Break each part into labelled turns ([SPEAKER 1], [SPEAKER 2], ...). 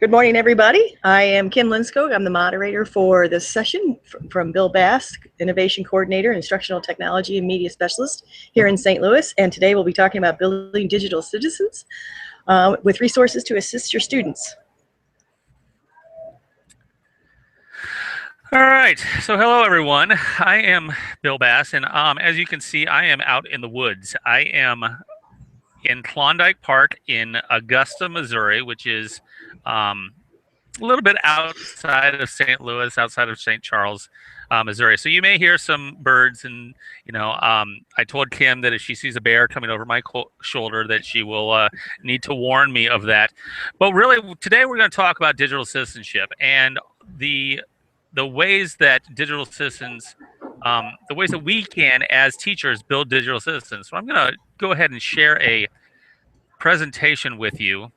[SPEAKER 1] Good morning, everybody. I am Kim Linskog. I'm the moderator for this session from Bill Bass, Innovation Coordinator, Instructional Technology and Media Specialist here in St. Louis. And today we'll be talking about building digital citizens with resources to assist your students.
[SPEAKER 2] All right, so hello everyone. I am Bill Bass, and as you can see, I am out in the woods. I am in Klondike Park in Augusta, Missouri, which is a little bit outside of St. Louis, outside of St. Charles, Missouri. So you may hear some birds, and I told Kim that if she sees a bear coming over my shoulder, that she will need to warn me of that. But really, today we're going to talk about digital citizenship and the ways that digital citizens, the ways that we can, as teachers, build digital citizens. So I'm going to go ahead and share a presentation with you.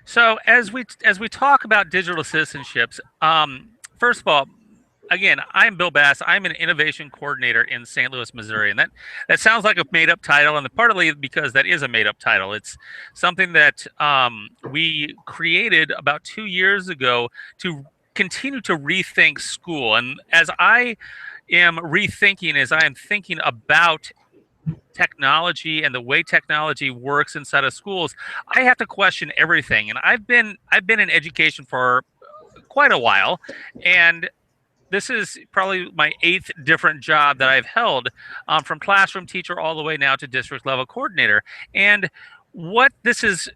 [SPEAKER 2] So as we talk about digital citizenships, first of all, again, I'm Bill Bass. I'm an innovation coordinator in St. Louis, Missouri, and that sounds like a made-up title, and partly because that is a made-up title. It's something that we created about 2 years ago to continue to rethink school. And as I am rethinking, as I am thinking about technology and the way technology works inside of schools, I have to question everything. And I've been in education for quite a while, and this is probably my 8th different job that I've held, from classroom teacher all the way now to district level coordinator. And what this has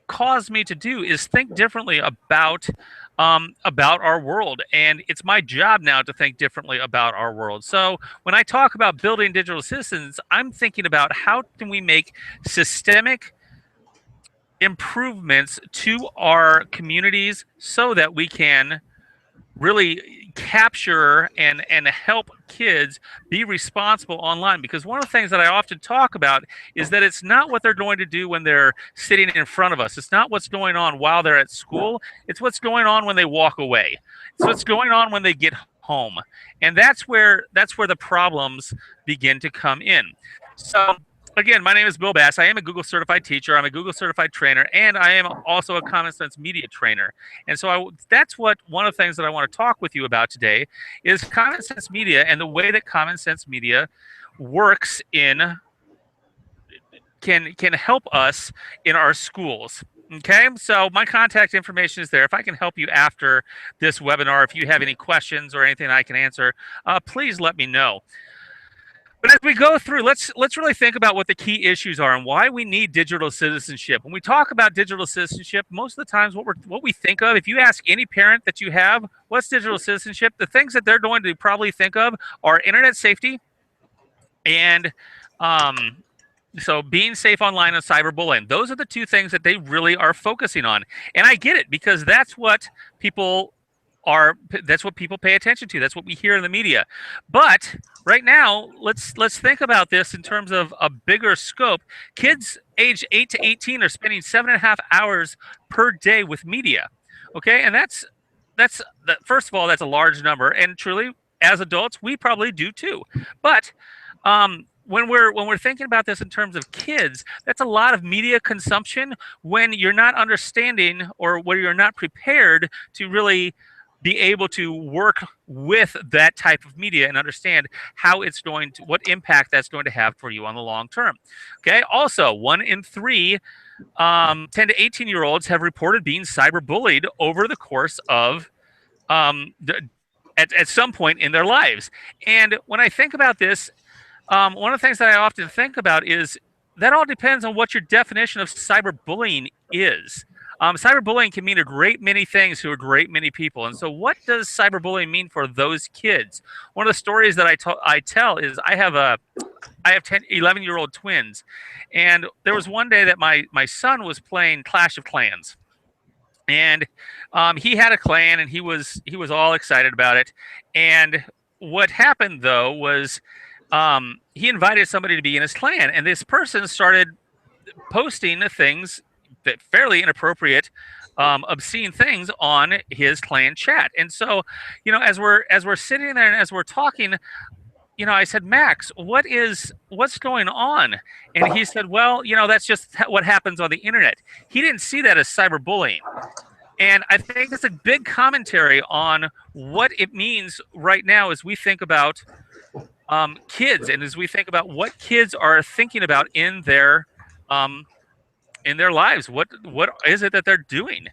[SPEAKER 2] caused me to do is think differently about our world. And it's my job now to think differently about our world. So when I talk about building digital citizens, I'm thinking about how can we make systemic improvements to our communities so that we can really capture and help kids be responsible online. Because one of the things that I often talk about is that it's not what they're going to do when they're sitting in front of us. It's not what's going on while they're at school. It's what's going on when they walk away. It's what's going on when they get home. And that's where the problems begin to come in. So again, my name is Bill Bass. I am a Google certified teacher. I'm a Google certified trainer, and I am also a Common Sense media trainer. And so that's what one of the things that I want to talk with you about today is Common Sense media and the way that Common Sense media works can help us in our schools. Okay, so my contact information is there. If I can help you after this webinar, if you have any questions or anything I can answer, please let me know. But as we go through, let's really think about what the key issues are and why we need digital citizenship. When we talk about digital citizenship, most of the times what we think of, if you ask any parent that you have, what's digital citizenship, the things that they're going to probably think of are internet safety and so being safe online and cyberbullying. Those are the two things that they really are focusing on. And I get it, because that's what people pay attention to. That's what we hear in the media. But right now, let's think about this in terms of a bigger scope. Kids aged 8 to 18 are spending 7.5 hours per day with media. Okay, and that's first of all, that's a large number, and truly, as adults, we probably do too. But when we're thinking about this in terms of kids, that's a lot of media consumption when you're not understanding or where you're not prepared to really be able to work with that type of media and understand how it's going to, what impact that's going to have for you on the long term. Okay. Also, 1 in 3 10 to 18-year-olds have reported being cyberbullied over the course of at some point in their lives. And when I think about this, one of the things that I often think about is that all depends on what your definition of cyberbullying is. Cyberbullying can mean a great many things to a great many people. And so what does cyberbullying mean for those kids? One of the stories that I tell is I have 11-year-old twins. And there was one day that my son was playing Clash of Clans. And he had a clan, and he was all excited about it. And what happened, though, was he invited somebody to be in his clan. And this person started posting things that fairly inappropriate, obscene things on his clan chat. And so, as we're sitting there and as we're talking, I said, Max, what's going on? And he said, well, that's just what happens on the internet. He didn't see that as cyberbullying. And I think it's a big commentary on what it means right now as we think about kids, and as we think about what kids are thinking about um, in their lives. What is it that they're doing?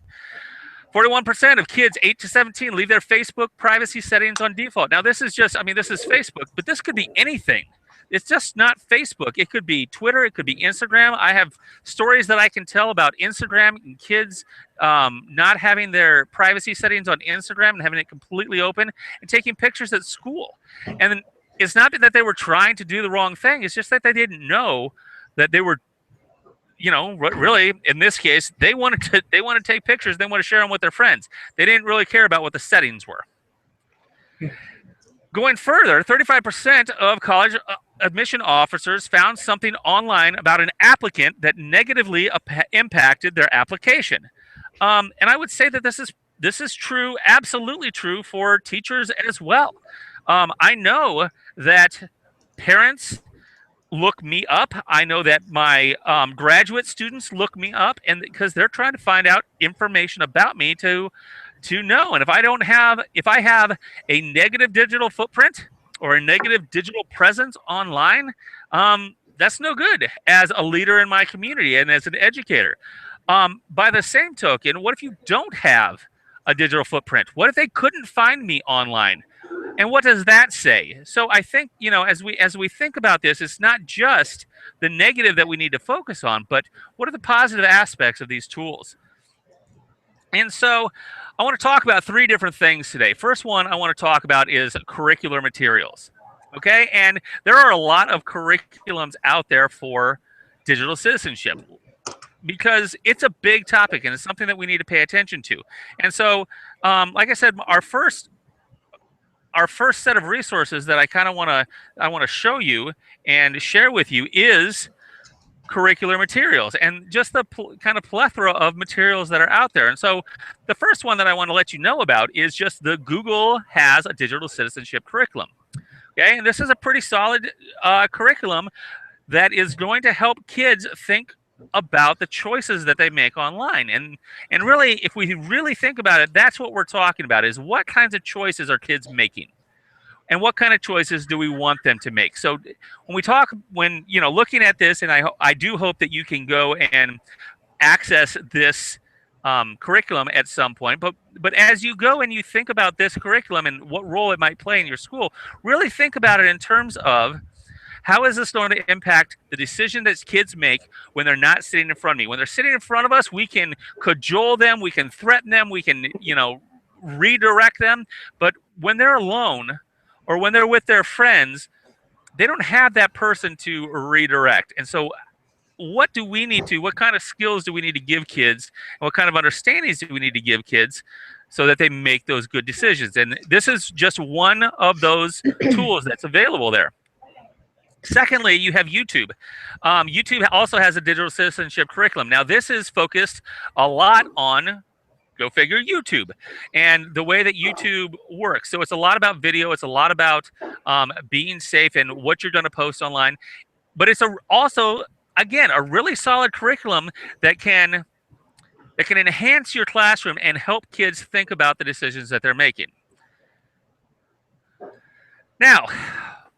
[SPEAKER 2] 41% of kids 8 to 17 leave their Facebook privacy settings on default. Now, this is Facebook, but this could be anything. It's just not Facebook. It could be Twitter. It could be Instagram. I have stories that I can tell about Instagram and kids not having their privacy settings on Instagram and having it completely open and taking pictures at school. And it's not that they were trying to do the wrong thing. It's just that they didn't know that they were really, in this case, they want to take pictures. They want to share them with their friends. They didn't really care about what the settings were. Going further, 35% of college admission officers found something online about an applicant that negatively impacted their application. And I would say that this is true, absolutely true for teachers as well. I know that parents look me up. I know that my graduate students look me up, and because they're trying to find out information about me to know. And if I have a negative digital footprint or a negative digital presence online, that's no good as a leader in my community and as an educator. By the same token, what if you don't have a digital footprint? What if they couldn't find me online? And what does that say? So I think, as we think about this, it's not just the negative that we need to focus on, but what are the positive aspects of these tools? And so I want to talk about three different things today. First one I want to talk about is curricular materials. Okay? And there are a lot of curriculums out there for digital citizenship because it's a big topic and it's something that we need to pay attention to. And so, like I said, our first set of resources that I want to show you and share with you is curricular materials and just the kind of plethora of materials that are out there. And so the first one that I want to let you know about is just the Google has a digital citizenship curriculum. Okay, and this is a pretty solid curriculum that is going to help kids think about the choices that they make online. And really, if we really think about it, that's what we're talking about, is what kinds of choices are kids making? And what kind of choices do we want them to make? So when looking at this, and I do hope that you can go and access this curriculum at some point. But as you go and you think about this curriculum and what role it might play in your school, really think about it in terms of how is this going to impact the decision that kids make when they're not sitting in front of me? When they're sitting in front of us, we can cajole them, we can threaten them, we can, redirect them. But when they're alone or when they're with their friends, they don't have that person to redirect. And so what kind of skills do we need to give kids? And what kind of understandings do we need to give kids so that they make those good decisions? And this is just one of those tools that's available there. Secondly, you have YouTube. YouTube also has a digital citizenship curriculum. Now, this is focused a lot on, go figure, YouTube and the way that YouTube works. So it's a lot about video. It's a lot about being safe and what you're going to post online. But it's also, again, a really solid curriculum that can enhance your classroom and help kids think about the decisions that they're making. Now,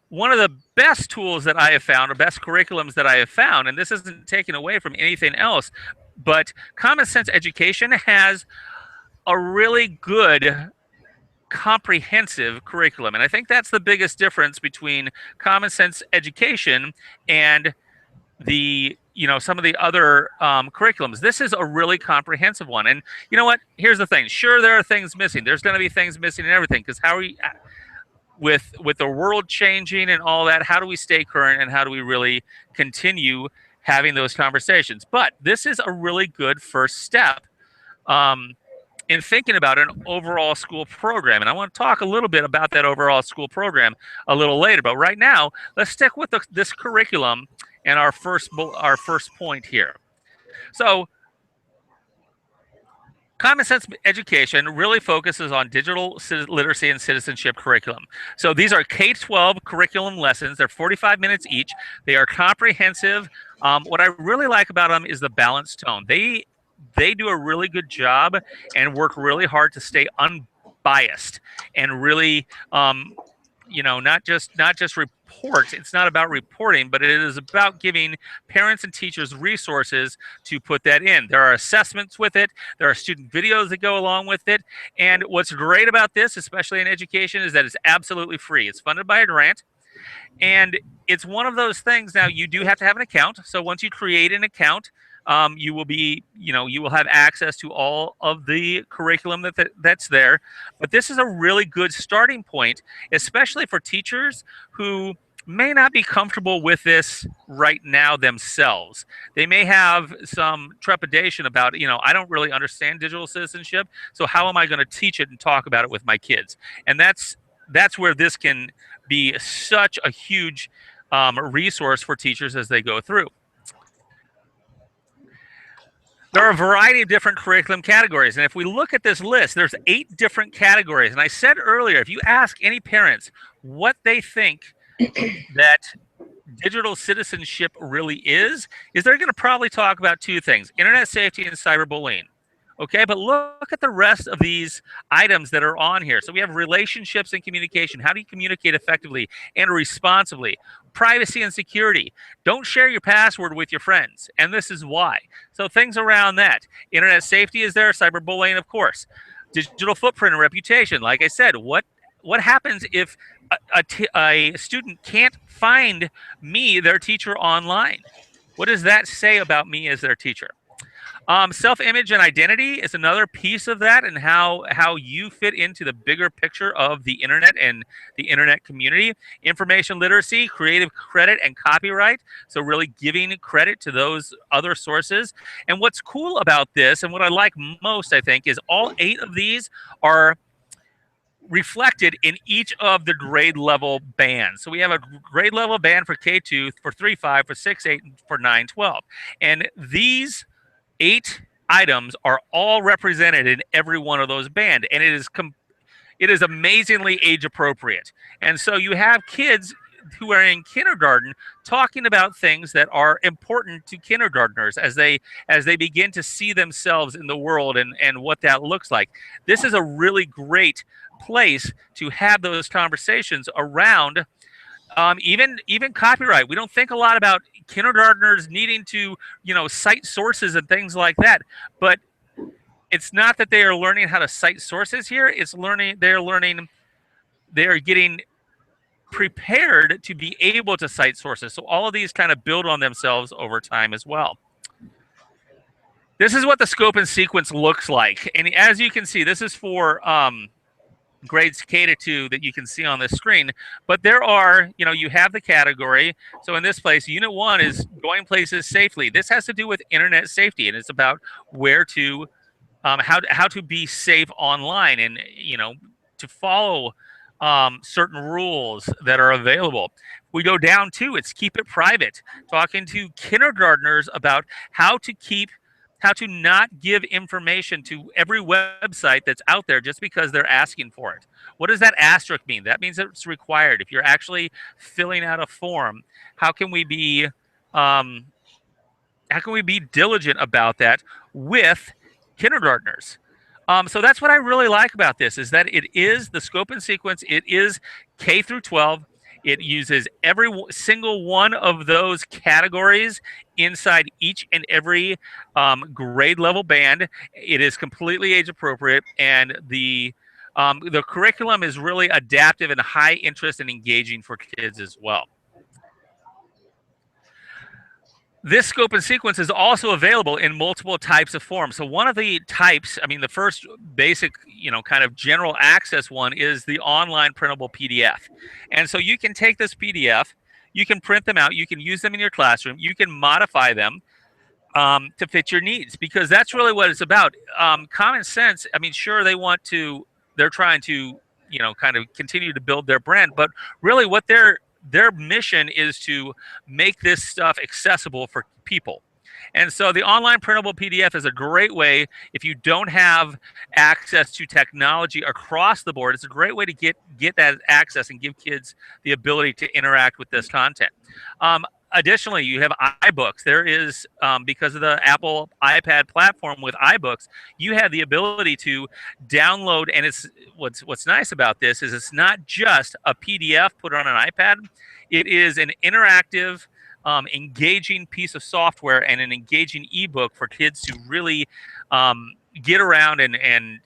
[SPEAKER 2] one of the best tools that I have found, or best curriculums that I have found, and this isn't taken away from anything else, but Common Sense Education has a really good comprehensive curriculum. And I think that's the biggest difference between Common Sense Education and some of the other curriculums. This is a really comprehensive one. And you know what? Here's the thing. Sure, there are things missing. There's going to be things missing in everything, because how are we, with the world changing and all that, how do we stay current and how do we really continue having those conversations? But this is a really good first step in thinking about an overall school program. And I want to talk a little bit about that overall school program a little later. But right now, let's stick with this curriculum and our first point here. So Common Sense Education really focuses on digital literacy and citizenship curriculum. So these are K-12 curriculum lessons. They're 45 minutes each. They are comprehensive. What I really like about them is the balanced tone. They do a really good job and work really hard to stay unbiased and really not just report. It's not about reporting, but it is about giving parents and teachers resources to put that in. There are assessments with it. There are student videos that go along with it. And what's great about this, especially in education, is that it's absolutely free. It's funded by a grant. And it's one of those things. Now, you do have to have an account. So once you create an account, you will have access to all of the curriculum that's there. But this is a really good starting point, especially for teachers who may not be comfortable with this right now themselves. They may have some trepidation about, I don't really understand digital citizenship, so how am I going to teach it and talk about it with my kids? And that's where this can be such a huge resource for teachers as they go through. There are a variety of different curriculum categories. And if we look at this list, there's 8 different categories. And I said earlier, if you ask any parents what they think that digital citizenship really is they're going to probably talk about 2 things: internet safety and cyberbullying. Okay, but look at the rest of these items that are on here. So we have relationships and communication. How do you communicate effectively and responsibly? Privacy and security. Don't share your password with your friends, and this is why. So things around that. Internet safety is there, cyberbullying, of course. Digital footprint and reputation. Like I said, what happens if a student can't find me, their teacher, online? What does that say about me as their teacher? Self-image and identity is another piece of that, and how you fit into the bigger picture of the internet and the internet community. Information literacy, creative credit, and copyright. So really giving credit to those other sources. And what's cool about this, and what I like most, I think, is all 8 of these are reflected in each of the grade level bands. So we have a grade level band for K2, for 3-5, for 6-8, and for 9-12. And these 8 items are all represented in every one of those bands, and it is amazingly age appropriate. And so you have kids who are in kindergarten talking about things that are important to kindergartners as they begin to see themselves in the world and what that looks like. This is a really great place to have those conversations around even copyright. We don't think a lot about kindergartners needing to cite sources and things like that, but it's not that they are learning how to cite sources here. It's they are getting prepared to be able to cite sources. So all of these kind of build on themselves over time as well. This is what the scope and sequence looks like, and as you can see, this is for grades K to 2 that you can see on the screen. But there are, you have the category. So in this place, Unit 1 is going places safely. This has to do with internet safety, and it's about where to, how to be safe online, and to follow certain rules that are available. We go down to, it's keep it private, talking to kindergartners about how to not give information to every website that's out there just because they're asking for it. What does that asterisk mean? That means it's required. If you're actually filling out a form, how can we be diligent about that with kindergartners? So that's what I really like about this, is that it is the scope and sequence. It is K through 12. It uses every single one of those categories inside each and every grade level band. It is completely age appropriate, and the curriculum is really adaptive and high interest and engaging for kids as well. This scope and sequence is also available in multiple types of forms. So one of the types, the first basic, kind of general access one is the online printable PDF. And so you can take this PDF, you can print them out, you can use them in your classroom, you can modify them to fit your needs, because that's really what it's about. Common Sense, sure, they're trying to, kind of continue to build their brand, but really what their mission is to make this stuff accessible for people. And so the online printable PDF is a great way if you don't have access to technology across the board. It's a great way to get that access and give kids the ability to interact with this content. Additionally, you have iBooks. There is, because of the Apple iPad platform with iBooks, you have the ability to download. And it's what's nice about this is it's not just a PDF put on an iPad. It is an interactive, engaging piece of software and an engaging ebook for kids to really get around and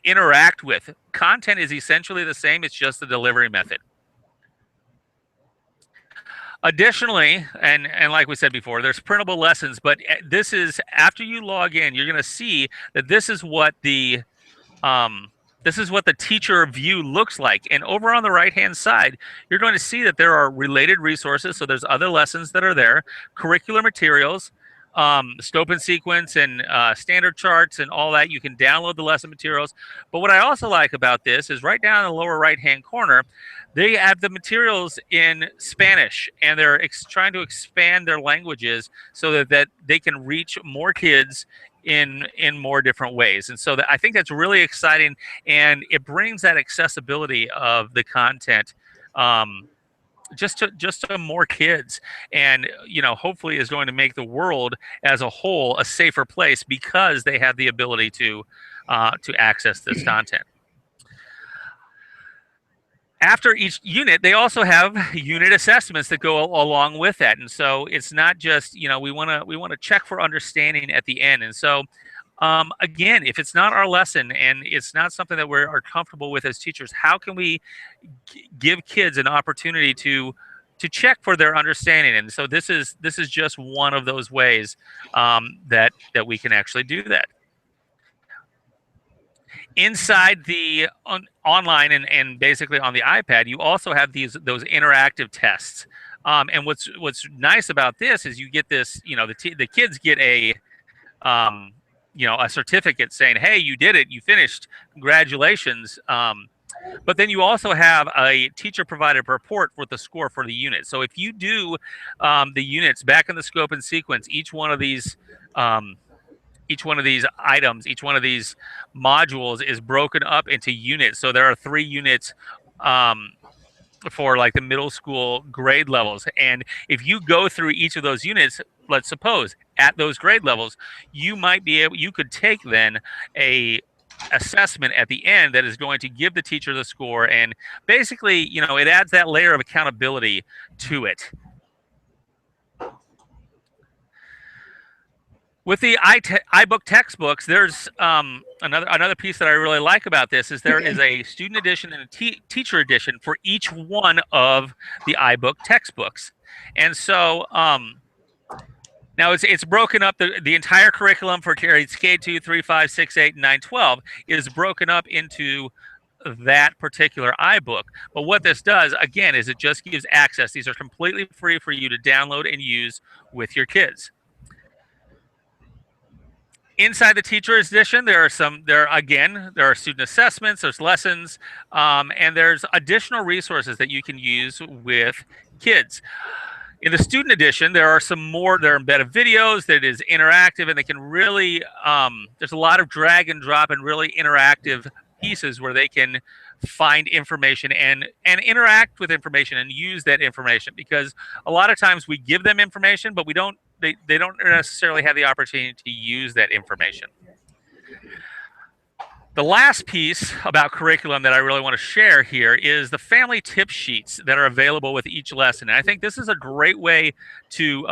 [SPEAKER 2] interact with. Content is essentially the same. It's just the delivery method. Additionally, and like we said before, there's printable lessons, but this is after you log in, you're going to see that this is what the teacher view looks like. And over on the right-hand side, you're going to see that there are related resources. So there's other lessons that are there, curricular materials, scope and sequence, and standard charts, and all that. You can download the lesson materials. But what I also like about this is right down in the lower right-hand corner, they have the materials in Spanish, and they're trying to expand their languages so that they can reach more kids in more different ways. And so I think that's really exciting, and it brings that accessibility of the content just to more kids, and hopefully is going to make the world as a whole a safer place because they have the ability to access this content. After each unit, they also have unit assessments that go along with that, and so it's not just we want to check for understanding at the end. And so again, if it's not our lesson and it's not something that we are comfortable with as teachers, how can we give kids an opportunity to check for their understanding? And so this is just one of those ways that we can actually do that. Inside the online and basically on the iPad, you also have those interactive tests. And what's nice about this is you get this, the kids get a certificate saying, hey, you did it, you finished, congratulations. But then you also have a teacher provided report with the score for the unit. So if you do the units back in the scope and sequence, each one of these items, each one of these modules is broken up into units. So there are 3 units for like the middle school grade levels. And if you go through each of those units, let's suppose at those grade levels, you could take then a assessment at the end that is going to give the teacher the score. And basically, it adds that layer of accountability to it. With the iBook textbooks, there's another piece that I really like about this is there is a student edition and a teacher edition for each one of the iBook textbooks. And so now it's broken up, the entire curriculum for grades K2, 3, 5, 6, 8, and 9, 12 is broken up into that particular iBook. But what this does, again, is it just gives access. These are completely free for you to download and use with your kids. Inside the teacher's edition, there are student assessments, there's lessons, and there's additional resources that you can use with kids. In the student edition, there are embedded videos that is interactive, and they can really, there's a lot of drag and drop and really interactive pieces where they can find information and interact with information and use that information, because a lot of times we give them information, but they don't necessarily have the opportunity to use that information. The last piece about curriculum that I really want to share here is the family tip sheets that are available with each lesson. And I think this is a great way to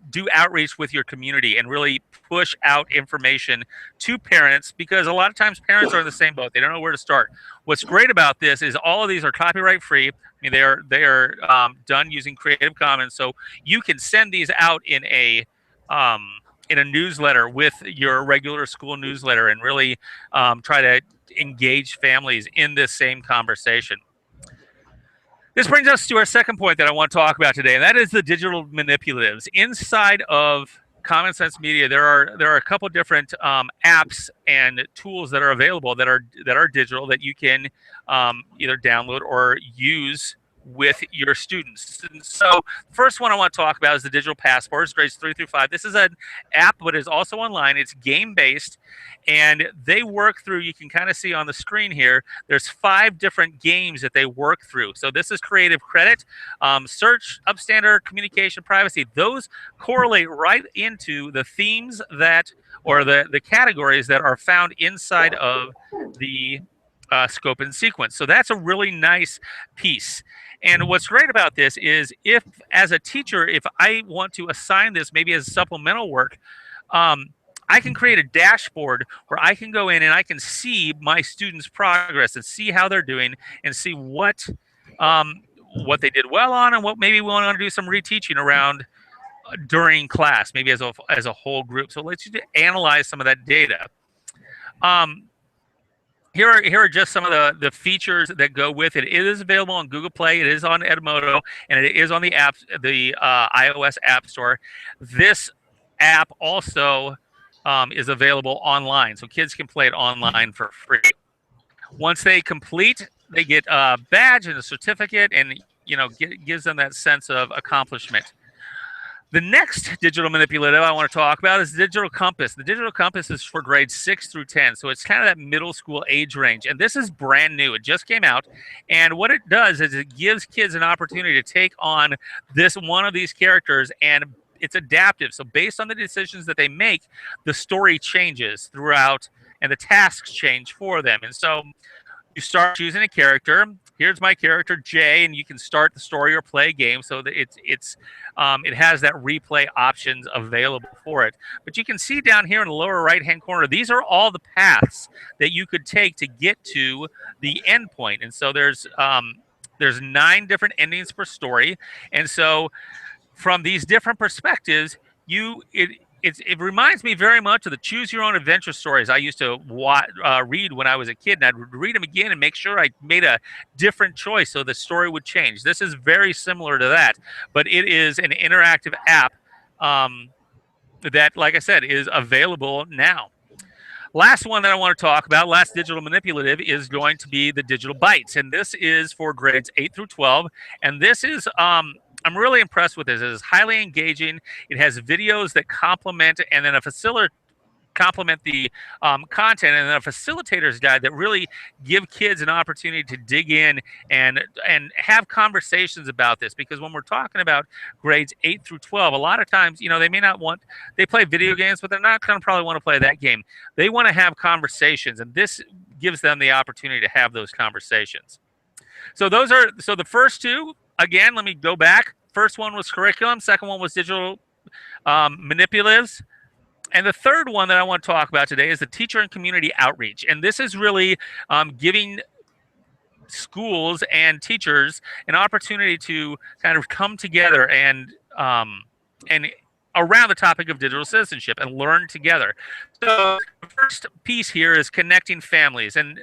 [SPEAKER 2] do outreach with your community and really push out information to parents, because a lot of times parents are in the same boat. They don't know where to start. What's great about this is all of these are copyright free. I mean, they are done using Creative Commons, so you can send these out in a newsletter with your regular school newsletter and really try to engage families in this same conversation. This brings us to our second point that I want to talk about today, and that is the digital manipulatives. Inside of Common Sense Media, there are a couple different apps and tools that are available that are digital that you can either download or use with your students. And so the first one I want to talk about is the Digital Passports, grades 3 through 5. This is an app, but is also online. It's game-based, and they work through, you can kind of see on the screen here, there's 5 different games that they work through. So this is creative credit, search, upstander, communication, privacy. Those correlate right into the themes that, or the categories that are found inside of the scope and sequence. So that's a really nice piece. And what's great about this is if, as a teacher, if I want to assign this maybe as supplemental work, I can create a dashboard where I can go in and I can see my students' progress and see how they're doing and see what they did well on and what maybe we want to do some reteaching around during class, maybe as a whole group. So let's just analyze some of that data. Here are just some of the features that go with it. It is available on Google Play. It is on Edmodo, and it is on the iOS App Store. This app also is available online, so kids can play it online for free. Once they complete, they get a badge and a certificate, and gives them that sense of accomplishment. The next digital manipulative I want to talk about is Digital Compass. The Digital Compass is for grades 6 through 10, so it's kind of that middle school age range. And this is brand new. It just came out. And what it does is it gives kids an opportunity to take on one of these characters, and it's adaptive. So based on the decisions that they make, the story changes throughout, and the tasks change for them. And so you start choosing a character. Here's my character Jay, and you can start the story or play a game. So that it has that replay options available for it. But you can see down here in the lower right-hand corner, these are all the paths that you could take to get to the end point. And so there's 9 different endings per story, and so from these different perspectives, it reminds me very much of the Choose Your Own Adventure stories I used to read when I was a kid, and I'd read them again and make sure I made a different choice so the story would change. This is very similar to that, but it is an interactive app that, like I said, is available now. Last one that I want to talk about, last digital manipulative, is going to be the Digital Bites, and this is for grades 8 through 12, and this is I'm really impressed with this. It is highly engaging. It has videos that complement and then complement the content, and then a facilitator's guide that really give kids an opportunity to dig in and have conversations about this. Because when we're talking about grades 8 through 12, a lot of times, they play video games, but they're not going to probably want to play that game. They want to have conversations, and this gives them the opportunity to have those conversations. So the first 2, again, let me go back. First one was curriculum. Second one was digital manipulatives. And the third one that I want to talk about today is the teacher and community outreach. And this is really giving schools and teachers an opportunity to kind of come together and around the topic of digital citizenship and learn together. So the first piece here is connecting families. And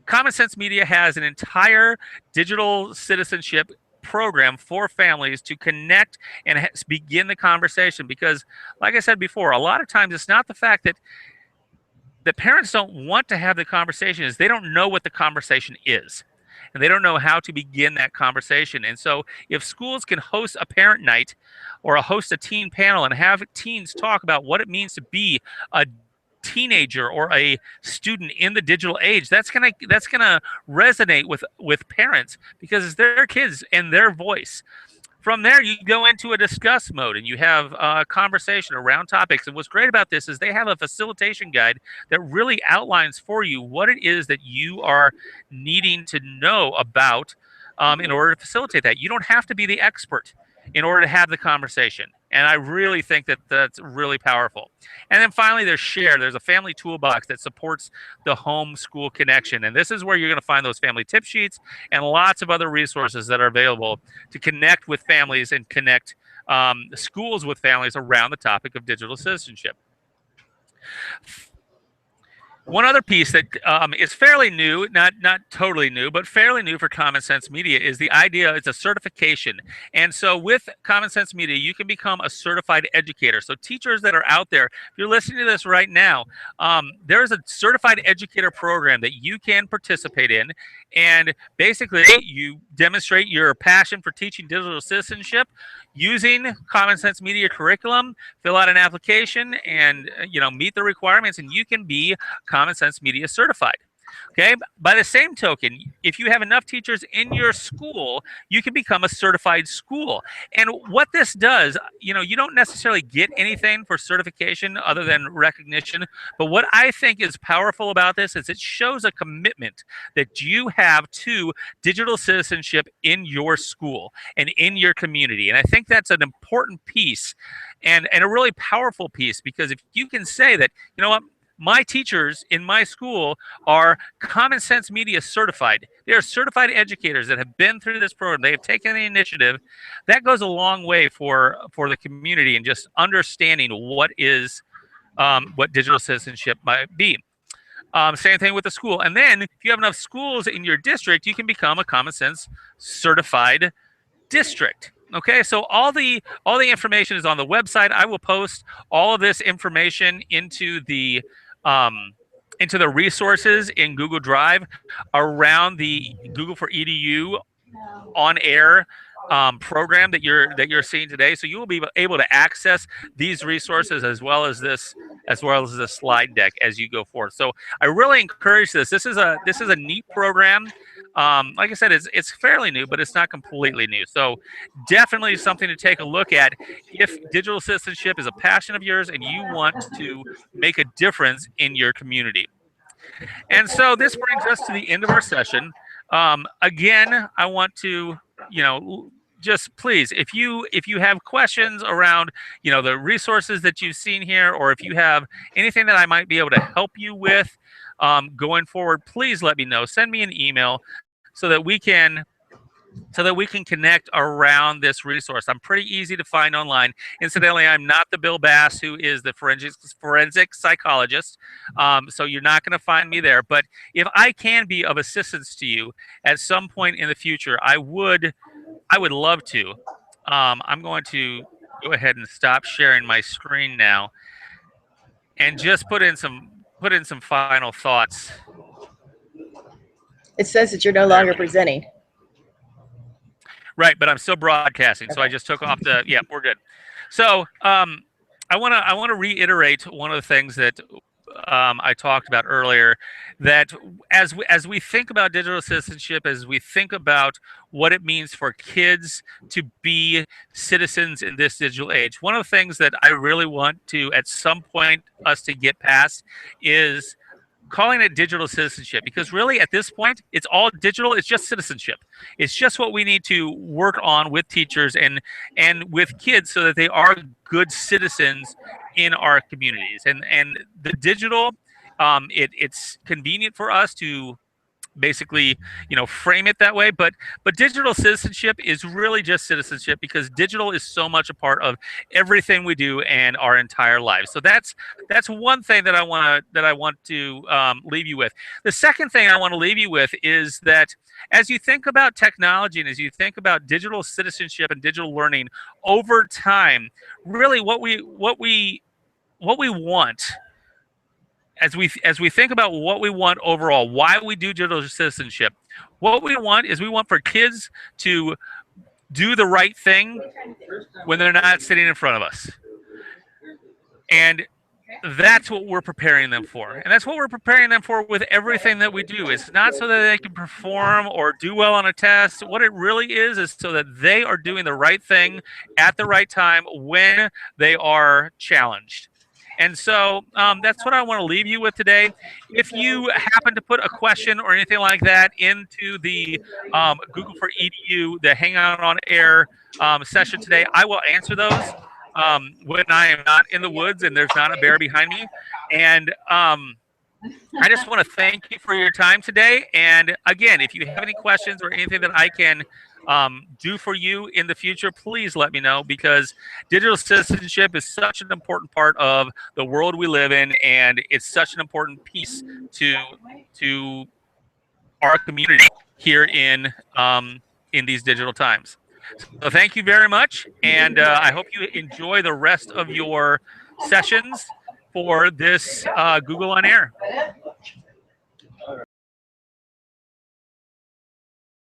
[SPEAKER 2] Common Sense Media has an entire digital citizenship program for families to connect and begin the conversation. Because, like I said before, a lot of times it's not the fact that the parents don't want to have the conversation, is they don't know what the conversation is. And they don't know how to begin that conversation. And so if schools can host a parent night or host a teen panel and have teens talk about what it means to be a teenager or a student in the digital age, that's gonna resonate with parents, because it's their kids and their voice. From there, you go into a discuss mode and you have a conversation around topics. And what's great about this is they have a facilitation guide that really outlines for you what it is that you are needing to know about in order to facilitate that. You don't have to be the expert in order to have the conversation. And I really think that that's really powerful. And then finally, there's Share. There's a family toolbox that supports the home school connection. And this is where you're going to find those family tip sheets and lots of other resources that are available to connect with families and connect schools with families around the topic of digital citizenship. One other piece that is fairly new, not totally new, but fairly new for Common Sense Media is the idea it's a certification. And so with Common Sense Media, you can become a certified educator. So teachers that are out there, if you're listening to this right now, there's a certified educator program that you can participate in. And basically, you demonstrate your passion for teaching digital citizenship using Common Sense Media curriculum, fill out an application, and meet the requirements, and you can be Common Sense Media certified. Okay. By the same token, if you have enough teachers in your school, you can become a certified school. And what this does, you don't necessarily get anything for certification other than recognition. But what I think is powerful about this is it shows a commitment that you have to digital citizenship in your school and in your community. And I think that's an important piece and a really powerful piece, because if you can say that, you know what, my teachers in my school are Common Sense Media certified. They are certified educators that have been through this program. They have taken the initiative. That goes a long way for the community and just understanding what digital citizenship might be. Same thing with the school. And then if you have enough schools in your district, you can become a Common Sense certified district. Okay, so all the information is on the website. I will post all of this information into the resources in Google Drive around the Google for EDU on air program that you're seeing today. So you will be able to access these resources as well as this slide deck as you go forward. So I really encourage this. This is a neat program. Like I said, it's fairly new, but it's not completely new. So definitely something to take a look at if digital citizenship is a passion of yours and you want to make a difference in your community. And so this brings us to the end of our session. Again, I want to, just please, if you have questions around, the resources that you've seen here, or if you have anything that I might be able to help you with going forward, please let me know. Send me an email so that we can connect around this resource. I'm pretty easy to find online. Incidentally, I'm not the Bill Bass who is the forensic psychologist, so you're not going to find me there. But if I can be of assistance to you at some point in the future, I would love to. I'm going to go ahead and stop sharing my screen now and just put in some final thoughts.
[SPEAKER 1] It says that you're no longer presenting.
[SPEAKER 2] Right, but I'm still broadcasting, okay. So I just took off the. Yeah, we're good. So I want to reiterate one of the things that I talked about earlier. That as we think about digital citizenship, as we think about what it means for kids to be citizens in this digital age, one of the things that I really want to, at some point, us to get past is calling it digital citizenship, because really at this point it's all digital. It's just citizenship. It's just what we need to work on with teachers and with kids so that they are good citizens in our communities. And the digital, it's convenient for us to basically frame it that way, but digital citizenship is really just citizenship, because digital is so much a part of everything we do and our entire lives. So that's one thing that I want to leave you with. The second thing I want to leave you with is that as you think about technology and as you think about digital citizenship and digital learning over time, really what we want, as we think about what we want overall, why we do digital citizenship, what we want is we want for kids to do the right thing when they're not sitting in front of us. And that's what we're preparing them for. And that's what we're preparing them for with everything that we do. It's not so that they can perform or do well on a test. What it really is so that they are doing the right thing at the right time when they are challenged. And so that's what I want to leave you with today. If you happen to put a question or anything like that into the Google for EDU, the Hangout on Air session today, I will answer those when I am not in the woods and there's not a bear behind me. And I just want to thank you for your time today. And again, if you have any questions or anything that I can do for you in the future, please let me know, because digital citizenship is such an important part of the world we live in, and it's such an important piece to our community here in these digital times. So thank you very much, and I hope you enjoy the rest of your sessions for this Google on Air.